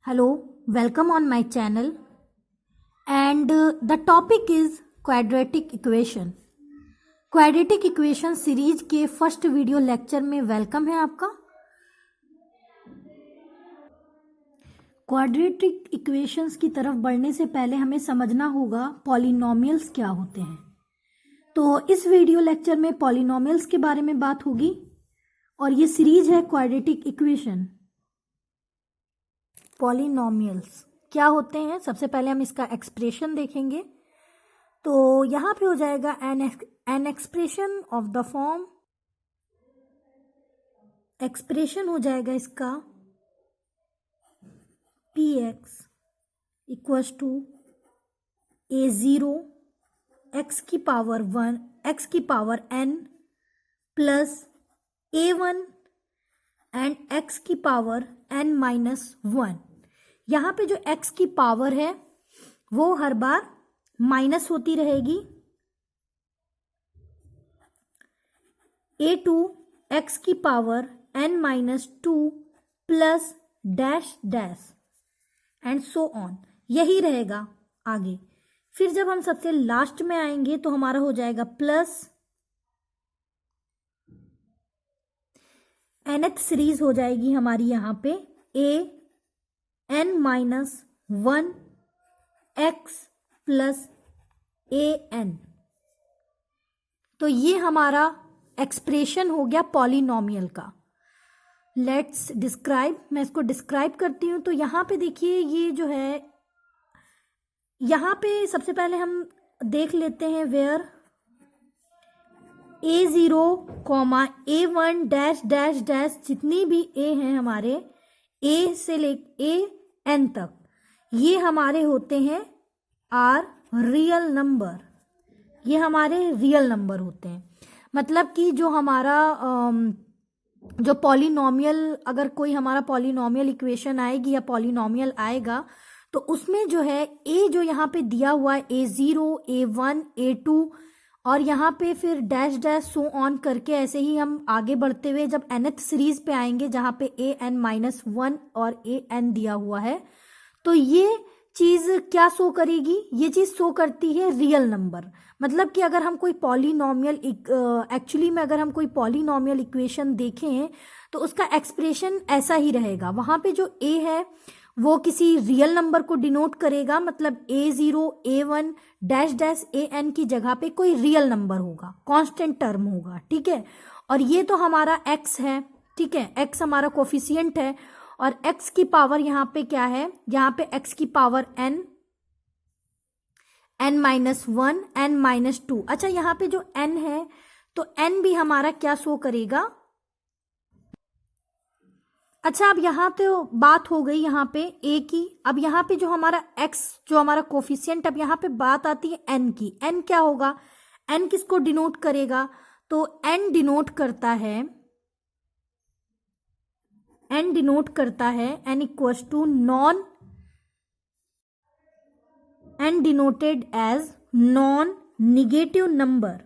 Hello, welcome on my channel and the topic is quadratic equation. Quadratic equation series के first video lecture में welcome है आपका। Quadratic equations की तरफ बढ़ने से पहले हमें समझना होगा पॉलिनोमियल्स क्या होते हैं। तो इस वीडियो लेक्चर में पॉलिनोमियल्स के बारे में बात होगी और ये सीरीज है क्वाड्रेटिक इक्वेशन। पॉलिनोमियल्स क्या होते हैं, सबसे पहले हम इसका एक्सप्रेशन देखेंगे। तो यहाँ पे हो जाएगा an expression of the form, expression हो जाएगा इसका P x equals to A0 x की पावर 1 एक्स की power n plus A1 and x की पावर n-1। यहाँ पे जो x की पावर है वो हर बार माइनस होती रहेगी। A2 x की power n-2 plus dash dash and so on, यही रहेगा आगे। फिर जब हम सबसे लास्ट में आएंगे तो हमारा हो जाएगा प्लस nth सीरीज हो जाएगी हमारी यहाँ पे an-1 x प्लस an। तो ये हमारा एक्सप्रेशन हो गया पॉलिनोमियल का। लेट्स डिस्क्राइब, मैं इसको डिस्क्राइब करती हूँ। तो यहाँ पे देखिए ये जो है, यहाँ पे सबसे पहले हम देख लेते हैं where A0, A1 dash dash dash, जितनी भी A हैं हमारे A से ले AN तक, ये हमारे होते हैं आर रियल नंबर। ये हमारे रियल नंबर होते हैं। मतलब कि जो हमारा जो पॉलिनोमियल, अगर कोई हमारा पॉलिनोमियल इक्वेशन आएगी या पॉलिनोमियल आएगा तो उसमें जो है A जो यहाँ पे दिया हुआ है A0, A1, A2 और यहाँ पे फिर डैश डैश सो ऑन करके, ऐसे ही हम आगे बढ़ते हुए जब nth सीरीज पे आएंगे जहाँ पे an-1 और an दिया हुआ है, तो ये चीज़ क्या शो करेगी? ये चीज़ शो करती है रियल नंबर। मतलब कि अगर हम कोई पॉलिनोमियल एक्चुअली में अगर हम कोई पॉलिनोमियल इक्वेशन देखें तो उसका एक्सप्रेशन ऐसा ही रहेगा। वहाँ पे जो A है वो किसी रियल नंबर को डिनोट करेगा, मतलब A0, A1 dash dash AN की जगह पे कोई रियल नंबर होगा, कांस्टेंट टर्म होगा, ठीक है। और ये तो हमारा x है, ठीक है, x हमारा कोफिशिएंट है और x की पावर यहाँ पे क्या है, यहाँ पे x की पावर n, n-1, n-2। अच्छा, यहाँ पे जो n है तो n भी हमारा क्या शो करेगा? अच्छा, अब यहाँ तो बात हो गई यहाँ पे a की। अब यहाँ पे जो हमारा x, जो हमारा कोफिशिएंट, अब यहाँ पे बात आती है n की। n क्या होगा? n किसको डिनोट करेगा? तो n डिनोट करता है n equals to non, n denoted as non negative number.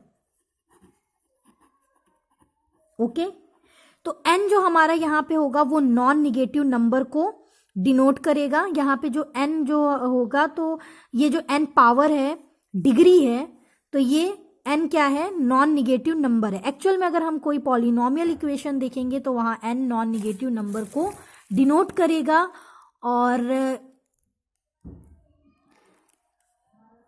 Okay, तो n जो हमारा यहाँ पे होगा वो नॉन निगेटिव नंबर को डिनोट करेगा। यहाँ पे जो n जो होगा, तो ये जो n पावर है, डिग्री है, तो ये n क्या है? नॉन निगेटिव नंबर है। एक्चुअल में अगर हम कोई पॉलिनोमियल इक्वेशन देखेंगे तो वहाँ n नॉन निगेटिव नंबर को डिनोट करेगा। और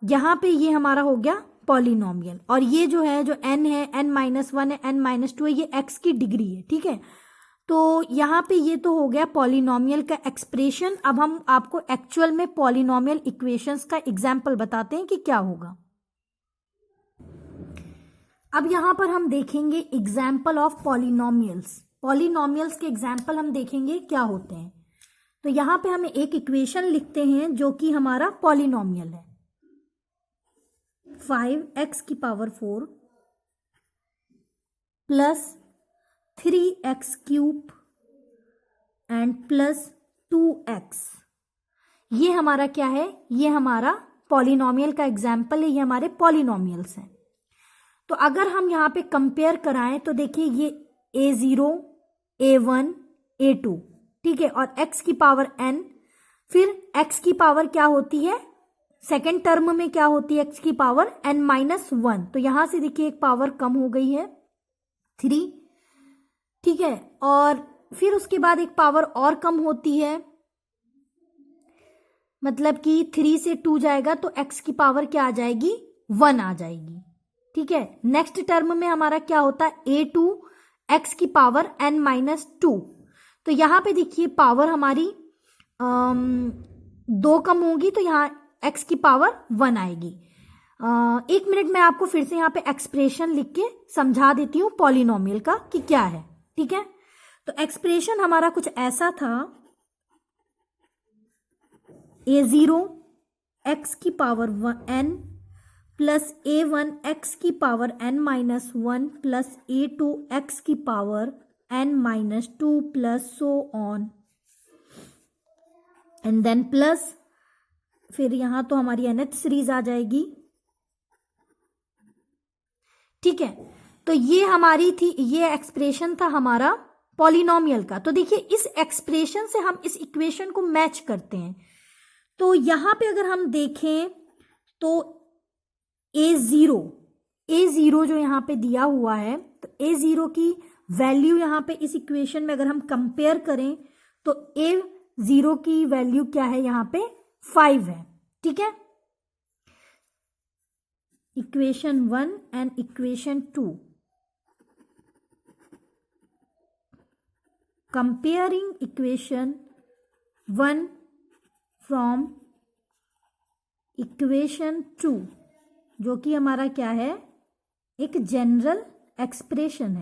यहाँ पे ये हमारा हो गया पॉलिनोमियल। और ये जो है, जो n है, n-1 है, n-2 है, ये x की डिग्री है, ठीक है। तो यहाँ पे ये तो हो गया पॉलिनोमियल का एक्सप्रेशन। अब हम आपको एक्चुअल में पॉलिनोमियल इक्वेशंस का एग्जाम्पल बताते हैं कि क्या होगा। अब यहाँ पर हम देखेंगे एग्जाम्पल ऑफ पॉलिनोमियल्स। पॉलिनोमियल्स के एग्जाम्पल हम देखेंगे क्या होते हैं। तो यहाँ पे हम एक इक्वेशन लिखते हैं जो कि हमारा पॉलिनोमियल है। 5x की power 4 plus 3x cube and plus 2x, ये हमारा क्या है? ये हमारा पॉलिनोमियल का एग्जाम्पल है, ये हमारे पॉलिनोमियल्स हैं। तो अगर हम यहाँ पे कंपेयर कराएं तो देखिए ये A0, A1, A2, ठीक है, और x की पावर n, फिर x की पावर क्या होती है, सेकेंड टर्म में क्या होती है x की पावर n-1, तो यहां से देखिए एक पावर कम हो गई है 3, ठीक है। और फिर उसके बाद एक पावर और कम होती है, मतलब कि 3 से 2 जाएगा तो x की पावर क्या आ जाएगी, 1 आ जाएगी, ठीक है। नेक्स्ट टर्म में हमारा क्या होता है a2 x की पावर n-2, तो यहां पे देखिए पावर हमारी 2 कम होगी तो यहाँ x की पावर 1 आएगी। 1 मिनट में आपको फिर से यहाँ पे एक्सप्रेशन लिख के समझा देती हूँ पॉलिनोमियल का कि क्या है, ठीक है। तो एक्सप्रेशन हमारा कुछ ऐसा था, a0 x की power n plus a1 x की power n-1 plus a2 x की power n-2 plus so on, and then plus फिर यहां तो हमारी nth सीरीज आ जाएगी, ठीक है। तो ये हमारी थी, ये एक्सप्रेशन था हमारा पॉलिनोमियल का। तो देखिए इस एक्सप्रेशन से हम इस इक्वेशन को मैच करते हैं। तो यहां पे अगर हम देखें तो a0 जो यहां पे दिया हुआ है, तो a0 की वैल्यू यहां पे इस इक्वेशन में अगर हम कंपेयर करें तो a0 की वैल्यू क्या है, यहां पे 5 है, ठीक है। Equation 1 and equation 2, comparing equation 1 from equation 2, जो कि हमारा क्या है, एक जनरल एक्सप्रेशन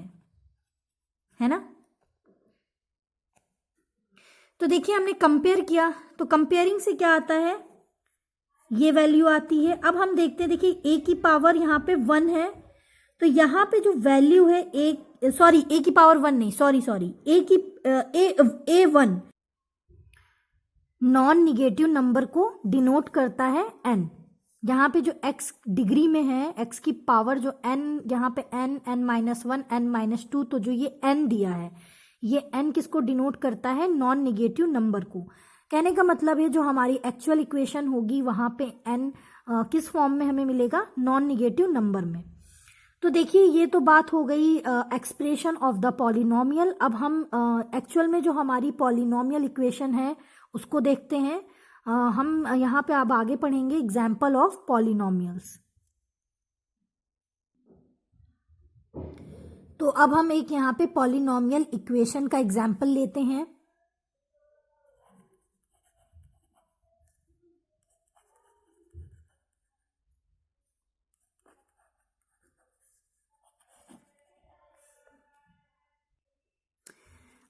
है ना। तो देखिए हमने कंपेयर किया, तो कंपेयरिंग से क्या आता है, ये वैल्यू आती है। अब हम देखते हैं, देखिए a की पावर यहाँ पे 1 है, तो यहाँ पे जो वैल्यू है a की पावर 1 नहीं, sorry a1 non negative number को डिनोट करता है n। यहाँ पे जो x डिग्री में है, x की पावर जो n, यहाँ पे n-1 n-2, तो जो ये n दिया है, ये n किसको डिनोट करता है, नॉन निगेटिव नंबर को। कहने का मतलब है जो हमारी एक्चुअल इक्वेशन होगी वहां पे n किस फॉर्म में हमें मिलेगा, नॉन निगेटिव नंबर में। तो देखिए ये तो बात हो गई एक्सप्रेशन ऑफ द पॉलिनोमियल। अब हम एक्चुअल में जो हमारी पॉलिनोमियल इक्वेशन है उसको देखते हैं। हम यहाँ पे अब आगे पढ़ेंगे एग्जाम्पल ऑफ पॉलिनोमियल्स। तो अब हम एक यहाँ पे पॉलिनोमियल इक्वेशन का एग्जाम्पल लेते हैं।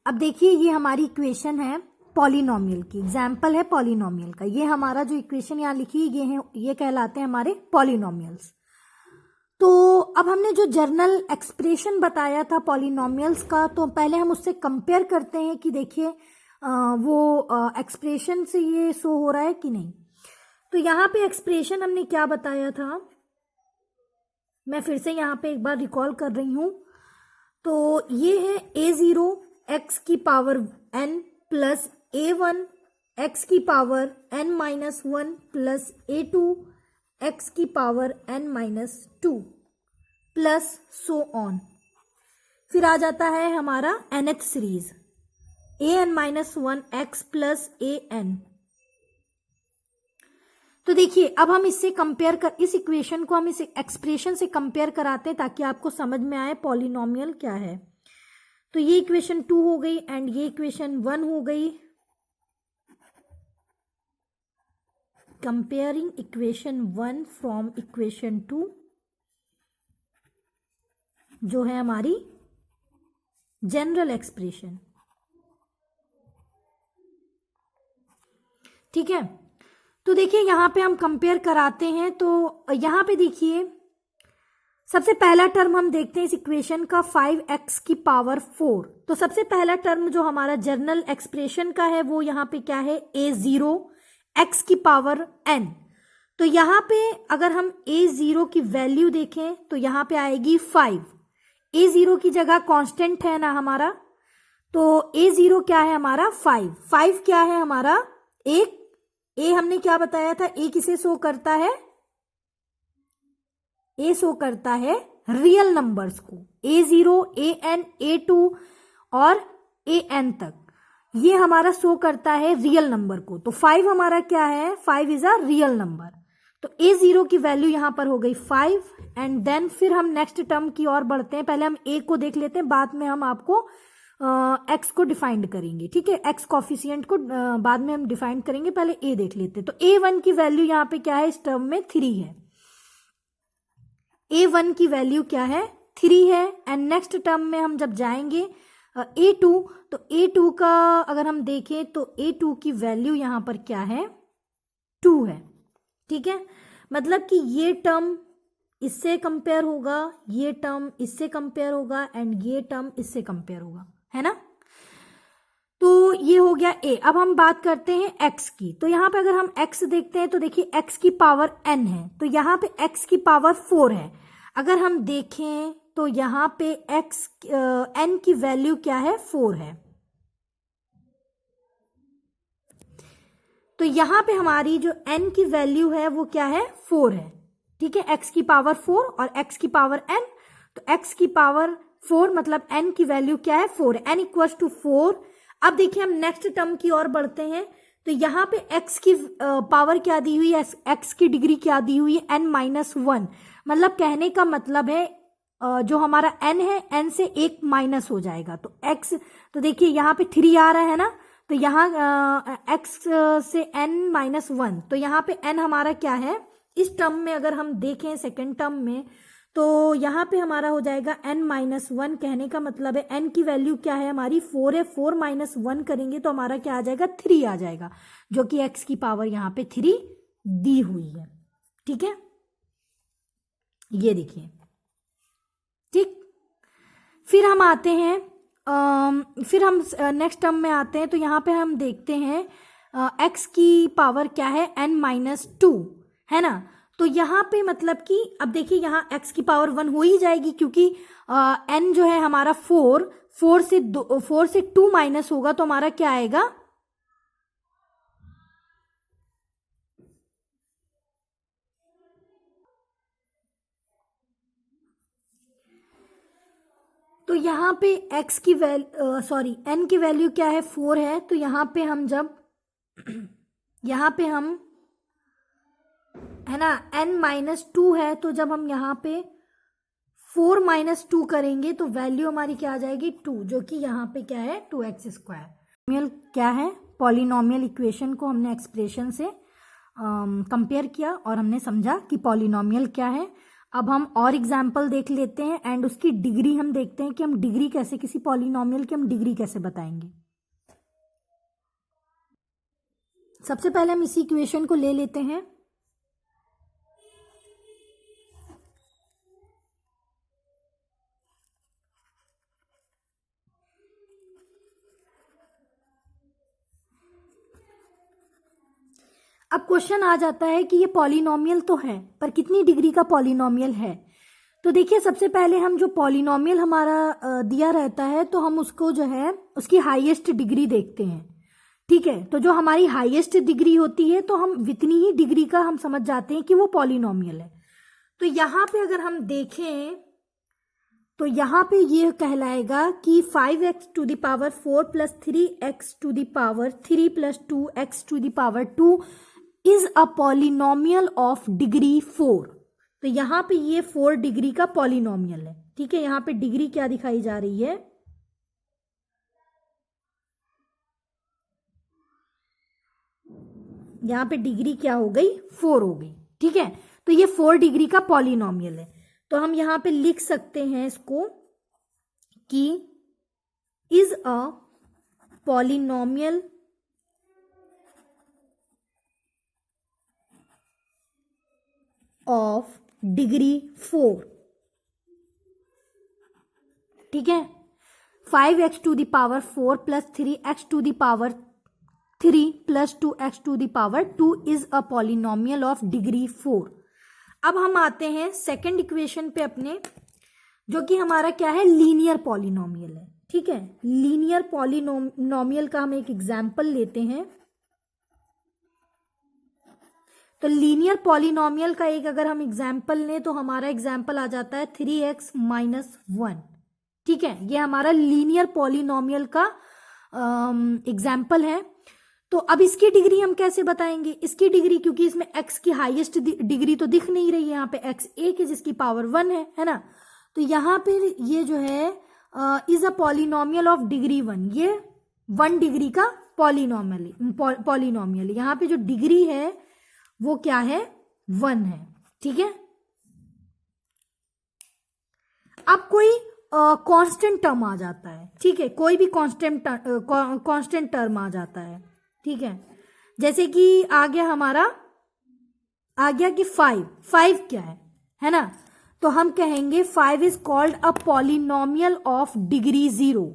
अब देखिए ये हमारी इक्वेशन है पॉलिनोमियल की, एग्जाम्पल है पॉलिनोमियल का। ये हमारा जो इक्वेशन यहाँ लिखी है ये कहलाते हैं हमारे पॉलिनोमियल्स। तो अब हमने जो जर्नल एक्सप्रेशन बताया था पॉलिनोमियल्स का, तो पहले हम उससे कंपेयर करते हैं कि देखिए वो एक्सप्रेशन से ये शो हो रहा है कि नहीं। तो यहाँ पे एक्सप्रेशन हमने क्या बताया था, मैं फिर से यहाँ पे एक बार रिकॉल कर रही हूँ। तो ये है a0 x की power n plus a1 x की power n-1 plus a2 x की power n-2 plus so on. फिर आ जाता है हमारा nth series an-1 x plus an। तो देखिए अब हम इससे कंपेयर कर, इस इक्वेशन को हम इस एक्सप्रेशन से कंपेयर कराते हैं ताकि आपको समझ में आए पॉलिनोमियल क्या है। तो ये इक्वेशन 2 हो गई एंड ये इक्वेशन 1 हो गई। कंपेयरिंग इक्वेशन 1 फ्रॉम इक्वेशन 2, जो है हमारी जनरल एक्सप्रेशन, ठीक है। तो देखिए यहां पे हम कंपेयर कराते हैं। तो यहां पे देखिए सबसे पहला टर्म हम देखते हैं इस इक्वेशन का 5x की पावर 4। तो सबसे पहला टर्म जो हमारा जनरल एक्सप्रेशन का है वो यहाँ पे क्या है, a0 x की पावर n। तो यहाँ पे अगर हम a0 की वैल्यू देखें तो यहाँ पे आएगी 5। a0 की जगह कांस्टेंट है ना हमारा, तो a0 क्या है हमारा 5 क्या है हमारा, एक ए हमने क्या बताया था, ए किसे शो करता है, ए शो करता है रियल नंबर्स को, A0, AN, A2 और AN तक, ये हमारा शो करता है रियल नंबर को। तो 5 हमारा क्या है, 5 इज अ रियल नंबर। तो A0 की वैल्यू यहां पर हो गई 5। एंड देन फिर हम नेक्स्ट टर्म की ओर बढ़ते हैं। पहले हम ए को देख लेते हैं, बाद में हम आपको एक्स को डिफाइंड करेंगे, ठीक है, एक्स कॉफिशिएंट को बाद में हम डिफाइंड करेंगे, पहले ए देख लेते हैं। तो A1 की वैल्यू यहां पे क्या है, इस टर्म में 3 है। A1 की वैल्यू क्या है, 3 है। एंड नेक्स्ट टर्म में हम जब जाएंगे A2, तो A2 का अगर हम देखें तो A2 की वैल्यू यहां पर क्या है, 2 है, ठीक है। मतलब कि ये टर्म इससे कंपेयर होगा, ये टर्म इससे कंपेयर होगा एंड ये टर्म इससे कंपेयर होगा, है ना। तो ये हो गया ए। अब हम बात करते हैं एक्स की। तो यहां पे अगर हम एक्स देखते हैं तो देखिए एक्स की पावर n है, तो यहां पे एक्स की पावर 4 है। अगर हम देखें तो यहां पे एक्स n की वैल्यू क्या है, 4 है। तो यहां पे हमारी जो n की वैल्यू है वो क्या है, 4 है, ठीक है। x की पावर 4 और x की पावर n, तो x की पावर 4 मतलब n की वैल्यू क्या है, 4 है, n इक्वल्स टू 4। अब देखिए हम नेक्स्ट टर्म की ओर बढ़ते हैं। तो यहाँ पे x की पावर क्या दी हुई है, x की डिग्री क्या दी हुई है, n-1। मतलब कहने का मतलब है जो हमारा n है, n से 1 माइनस हो जाएगा। तो x, तो देखिए यहाँ पे 3 आ रहा है ना, तो यहाँ x से n-1, तो यहाँ पे n हमारा क्या है इस टर्म में, अगर हम देखें सेकेंड टर्म में, तो यहाँ पे हमारा हो जाएगा n-1। कहने का मतलब है n की वैल्यू क्या है हमारी, 4 है। 4 - 1 करेंगे तो हमारा क्या आ जाएगा, 3 आ जाएगा, जो कि x की पावर यहाँ पे 3 दी हुई है, ठीक है। ये देखिए, ठीक। फिर हम आते हैं फिर हम नेक्स्ट टर्म में आते हैं। तो यहाँ पे हम देखते हैं x की पावर क्या है, n-2, है ना। तो यहाँ पे मतलब कि अब देखिए यहाँ x की पावर 1 हो ही जाएगी, क्योंकि n जो है हमारा 4 से 2 माइनस होगा, तो हमारा क्या आएगा, तो यहाँ पे x की n की वैल्यू क्या है, 4 है। तो यहाँ पे हम जब यहाँ पे हम, है ना, n-2 है, तो जब हम यहाँ पे 4 - 2 करेंगे तो वैल्यू हमारी क्या आ जाएगी, 2, जो कि यहाँ पे क्या है, 2x²। पॉलिनोमियल क्या है, पॉलिनोमियल इक्वेशन को हमने एक्सप्रेशन से कंपेयर किया और हमने समझा कि पॉलिनोमियल क्या है। अब हम और एग्जाम्पल देख लेते हैं एंड उसकी डिग्री हम देखते हैं कि हम डिग्री कैसे, किसी पॉलिनोमियल की हम डिग्री कैसे बताएंगे। सबसे पहले हम इसी इक्वेशन को ले लेते हैं। अब क्वेश्चन आ जाता है कि ये पॉलिनोमियल तो है, पर कितनी डिग्री का पॉलिनोमियल है। तो देखिए सबसे पहले हम जो पॉलिनोमियल हमारा दिया रहता है, तो हम उसको जो है उसकी हाईएस्ट डिग्री देखते हैं, ठीक है। तो जो हमारी हाईएस्ट डिग्री होती है, तो हम इतनी ही डिग्री का हम समझ जाते हैं कि वो पॉलिनोमियल है। तो यहाँ पे अगर हम देखें तो यहाँ पे ये कहलाएगा कि 5x⁴ + 3x⁴ 3 + 2x⁴ is a polynomial of degree 4। तो यहाँ पे ये 4 डिग्री का पॉलिनोमियल है, ठीक है। यहाँ पे डिग्री क्या दिखाई जा रही है, यहाँ पे डिग्री क्या हो गई, 4 हो गई, ठीक है। तो ये 4 डिग्री का पॉलिनोमियल है। तो हम यहाँ पे लिख सकते हैं इसको कि is a polynomial of degree 4, ठीक है। 5x⁴ + 3x⁴ 3 + 2x⁴ is a polynomial of degree 4। अब हम आते हैं सेकंड इक्वेशन पे अपने, जो कि हमारा क्या है, लीनियर पॉलिनोमियल है, ठीक है। लीनियर पॉलिनोमियल का हम एक एग्जाम्पल लेते हैं। तो लीनियर पॉलिनोमियल का एक अगर हम एग्जाम्पल लें तो हमारा एग्जाम्पल आ जाता है 3x-1। ठीक है, ये हमारा लीनियर पॉलिनोमियल का एग्जाम्पल है। तो अब इसकी डिग्री हम कैसे बताएंगे? इसकी डिग्री, क्योंकि इसमें x की हाईएस्ट डिग्री तो दिख नहीं रही है, यहाँ पे x एक है जिसकी पावर 1 है ना। तो यहाँ पे ये जो है is a polynomial of degree 1, ये 1 डिग्री का पॉलिनोमियल। यहाँ पे जो डिग्री है वो क्या है? 1 है। ठीक है, अब कोई कांस्टेंट टर्म आ जाता है। ठीक है, कोई भी कांस्टेंट टर्म आ जाता है। ठीक है, जैसे कि आ गया कि 5 क्या है ना। तो हम कहेंगे 5 is called a polynomial of degree 0।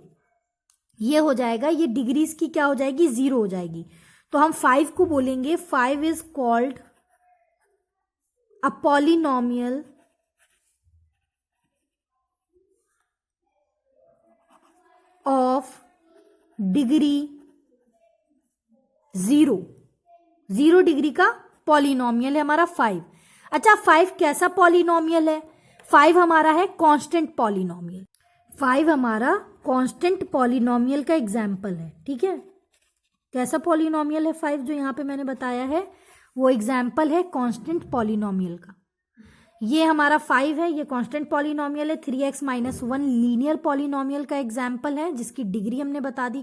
ये हो जाएगा, ये डिग्रीज की क्या हो जाएगी? 0 हो जाएगी। तो हम 5 को बोलेंगे 5 is called a polynomial of degree 0 degree का पॉलिनोमियल है हमारा 5। अच्छा, 5 कैसा पॉलिनोमियल है? 5 हमारा है कांस्टेंट पॉलिनोमियल। 5 हमारा कांस्टेंट पॉलिनोमियल का एग्जाम्पल है। ठीक है, कैसा पॉलिनोमियल है 5? जो यहाँ पे मैंने बताया है वो एग्जाम्पल है कांस्टेंट पॉलिनोमियल का। ये हमारा 5 है, ये कांस्टेंट पॉलिनोमियल है। 3x-1 लीनियर पॉलिनोमियल का एग्जाम्पल है जिसकी डिग्री हमने बता दी